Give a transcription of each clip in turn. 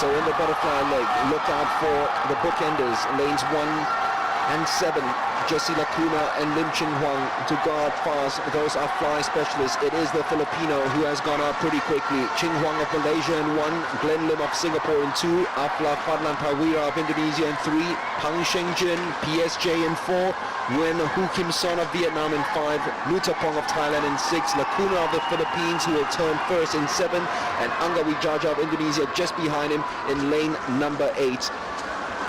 So in the butterfly leg, look out for the bookenders, lanes 1 and 7. Jesse Lacuna and Lim Ching Huang to guard fast. Those are fly specialists. It is the Filipino who has gone up pretty quickly. Ching Huang of Malaysia in 1, Glenn Lim of Singapore in 2, Afla Fadlan Prawira of Indonesia in 3, Pang Shengjin, PSG in 4, Nguyen Hu Kim Son of Vietnam in 5, Nutapong of Thailand in 6, Lacuna of the Philippines who will turn first in 7, and Angga Wijaja of Indonesia just behind him in lane number 8.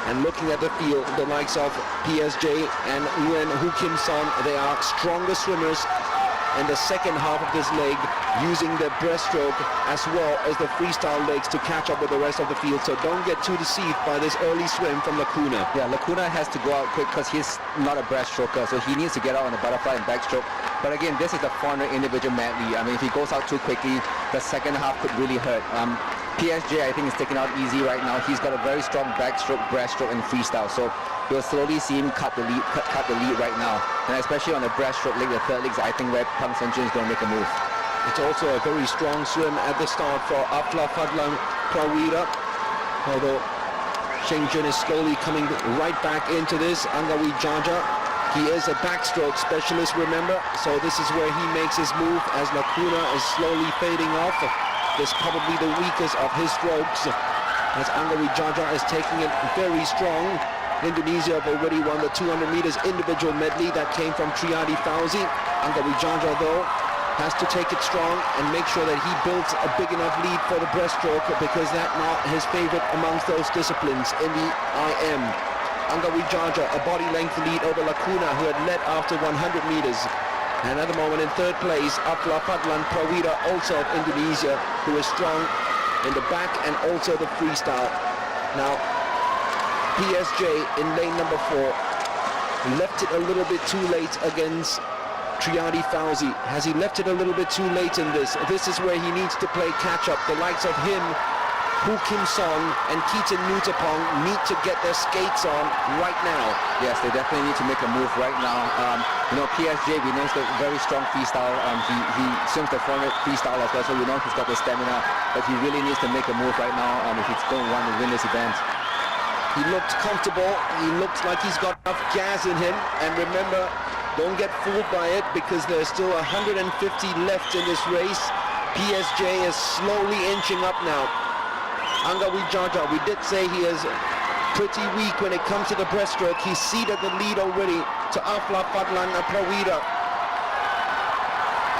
And looking at the field, the likes of PSG and Nguyen Hu Kim Son, they are stronger swimmers in the second half of this leg, using the breaststroke as well as the freestyle legs to catch up with the rest of the field. So don't get too deceived by this early swim from Lacuna. Yeah, Lacuna has to go out quick because he's not a breaststroker, so he needs to get out on the butterfly and backstroke. But again, this is the 400 individual medley. I mean, if he goes out too quickly, the second half could really hurt. PSG, I think, is taking out easy right now. He's got a very strong backstroke, breaststroke, and freestyle. So you'll slowly see him cut the lead right now. And especially on the breaststroke leg, the third legs, I think where Pang Shengjin is going to make a move. It's also a very strong swim at the start for Afla Fadlan Prawira. Although Shengjin is slowly coming right back into this. Angga Wijaja, he is a backstroke specialist, remember. So this is where he makes his move as Lacuna is slowly fading off. This is probably the weakest of his strokes, as Angga Wijaja is taking it very strong. Indonesia have already won the 200 meters individual medley that came from Triadi Fauzi. Angga Wijaja, though, has to take it strong and make sure that he builds a big enough lead for the breaststroke, because that's not his favorite amongst those disciplines in the IM. Angga Wijaja, a body length lead over Lacuna, who had led after 100 meters. And at the moment in third place, Afla Fadlan Prawira, also of Indonesia, who is strong in the back and also the freestyle. Now, PSG in lane number 4 left it a little bit too late against Triadi Fauzi. Has he left it a little bit too late in this? This is where he needs to play catch-up. The likes of him, Hu Kim Son and Keaton Nutapong need to get their skates on right now. Yes, they definitely need to make a move right now. PSG, we know he's got very strong freestyle. He swims the 400 freestyle as well, so we know he's got the stamina, but he really needs to make a move right now if he's going to want to win this event. He looked comfortable. He looks like he's got enough gas in him. And remember, don't get fooled by it, because there's still 150 left in this race. PSG is slowly inching up now. Angga Wijaja, we did say he is pretty weak when it comes to the breaststroke. He's ceded the lead already to Afla Fadlan Prawira.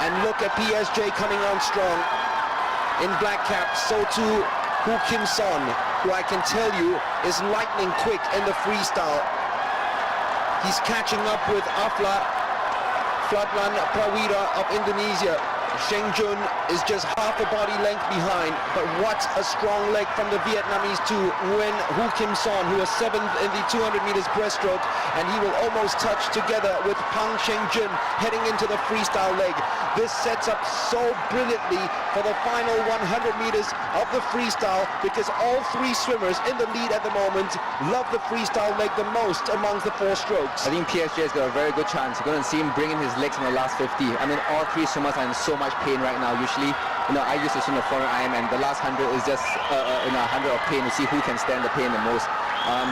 And look at PSG coming on strong in black cap. So too Hu Kim Son, who I can tell you is lightning quick in the freestyle. He's catching up with Afla Fadlan Prawira of Indonesia. Shengjin is just half a body length behind, but what a strong leg from the Vietnamese too. Nguyen Hu Kim Son, who is 7th in the 200 meters breaststroke, and he will almost touch together with Pang Shengjin heading into the freestyle leg. This sets up so brilliantly for the final 100 meters of the freestyle, because all 3 swimmers in the lead at the moment love the freestyle leg the most amongst the 4 strokes. I think PSG has got a very good chance. You're going to see him bring in his legs in the last 50. I mean, all 3 swimmers are in so much pain right now. Usually, I used to swim the 400 IM, and the last 100 is just 100 of pain to see who can stand the pain the most.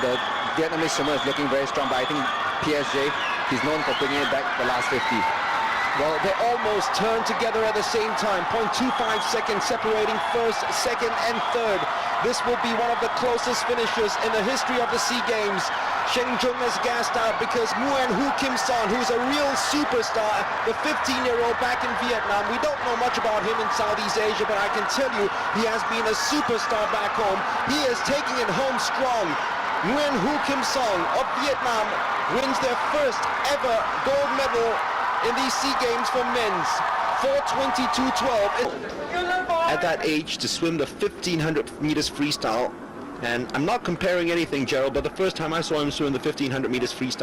The Vietnamese swimmer is looking very strong, but I think PSG, he's known for bringing it back the last 50. Well, they almost turned together at the same time. 0.25 seconds separating first, second, and third. This will be one of the closest finishes in the history of the SEA Games. Shengjin has gassed out because Nguyen Hu Kim Son, who's a real superstar, the 15-year-old back in Vietnam. We don't know much about him in Southeast Asia, but I can tell you he has been a superstar back home. He is taking it home strong. Nguyen Hu Kim Son of Vietnam wins their first ever gold medal in these SEA Games for men's. 4:22.12. At that age, to swim the 1500 meters freestyle, and I'm not comparing anything, Gerald, but the first time I saw him swim the 1500 meters freestyle,